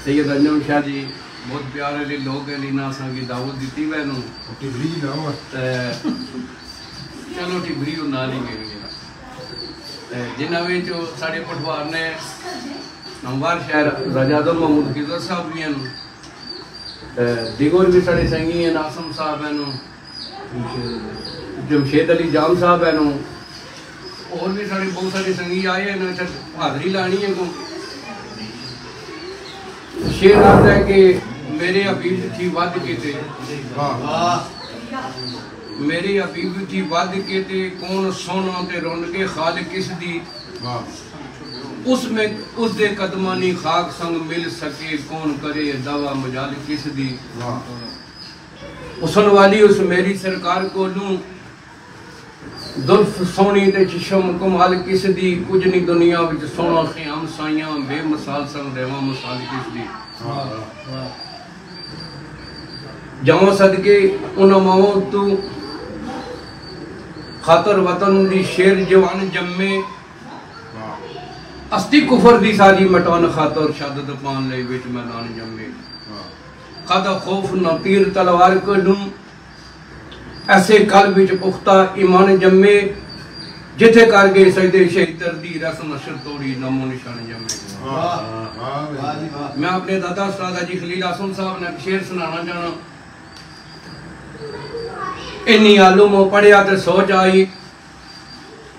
सैयद अंजम शाह जी बहुत प्यारे लोग लीना की दावत दी मैनू चलो टिबरी ना नहीं गई जिन्होंने साढ़े पटवार ने नंबर शहर रजादुल महमूद किजर साहब भी हैं दिगोर भी साढ़े संगी हैं नासम साहब हैं जमशेद अली जाम साहब हैं और भी साढ़े बहुत सारे संगी आए हैं हाजरी लानी है को शेर आता है कि मेरे हबीब थी वध के ते मेरी हबीब थी वध के ते कौन सोना ते रुन के खाल किस दी उसमें उस दे कदमानी खाक संग मिल सके कौन करे दवा मजाल किस दी उसन वाली उस मेरी सरकार को लूं दुल्फ सोनी ते चिशम कमाल किस दी कुछ नहीं दुनिया विच सोना ख्याम साइयां बेमिसाल संग रेवा मिसाल किस दी जमा सदके उन माओ तू खातर वतन दी शेर जवान जम्मे अस्ती कुफर दी सारी मटान खातर शहादत पान ले विच मैदान जम्मे खादा खौफ न तीर तलवार को लूं ऐसे कल विच पुख्ता ईमान जम्मे जिथे कर गए सजदे शहीदर दी रस्म नशर तोड़ी नमो निशान जम्मे। मैं अपने दादा उस्ताद जी खलील आसम साहब ने शेर सुनाना चाहना इन्नी आलूम पढ़िया ते सोच आई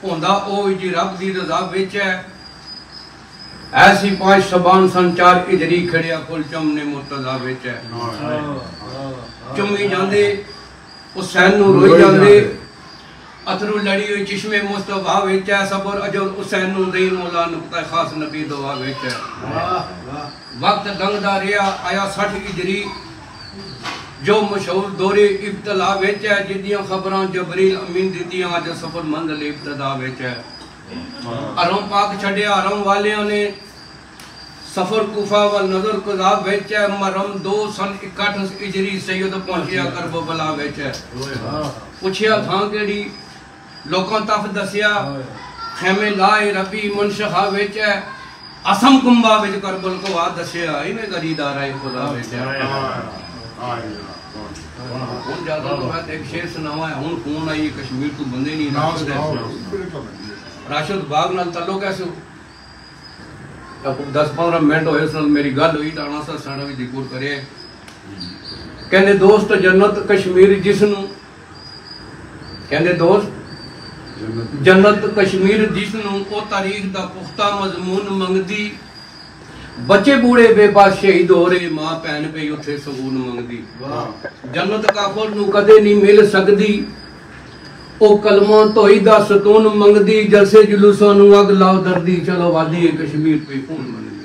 होंदा ओ जी रब दी रजा विच है ऐसी 5 शबान संचार इजरी खड़िया फुल चमने मुर्तजा विच है चुमी जांदे हुसैन नू रोई जांदे अथरू लड़ी हुई चिश्मे मुस्तफा विच है सबर अजर हुसैन नू दई मौला नुक्ता खास नबी दुआ विच है वक्त लंघदा रिया आया 60 इजरी जो मशहूर दौरे इब्तला विच है जिदियां खबरां जबरील अमीन दित्तियां अज सफर मंजिल इब्तदा विच है हरम पाक छड़िया हरम वालियां ने सफर कुफा व नजर कुजाब विच है मरम 2 सन 61 इजरी सैयद पहुंचिया करबला विच है पुछया थां केड़ी लोकां तफ दसिया खैमे लाए रबी मुनशहा विच है असम कुंबा विच करबल को आ दसिया इने गरीदार है खुदा विच है हुन ज्यादा तो मैं एक शेर सुनावा है हुन कौन आई कश्मीर तो बंदे नहीं राशिद बाग नाल ताल्लुक है 10-15 मिनट होए सन मेरी गल हुई ताना सा साडा भी जिक्र करे कहंदे दोस्त जन्नत कश्मीर जिसनु कहंदे दोस्त जन्नत कश्मीर जिसनु ओ तारीख दा पुख्ता मजमून मंगदी बच्चे बूढ़े बेबस शहीद हो रहे मां भैन पे उथे सकून मंगदी जन्नत काफर नू कदे नहीं मिल सकदी ओ कलमा धोई दा सतून मंगदी जलसे जुलूसां नू अग लाओ दर्दी चलो वादी कश्मीर पे खून मंगदी।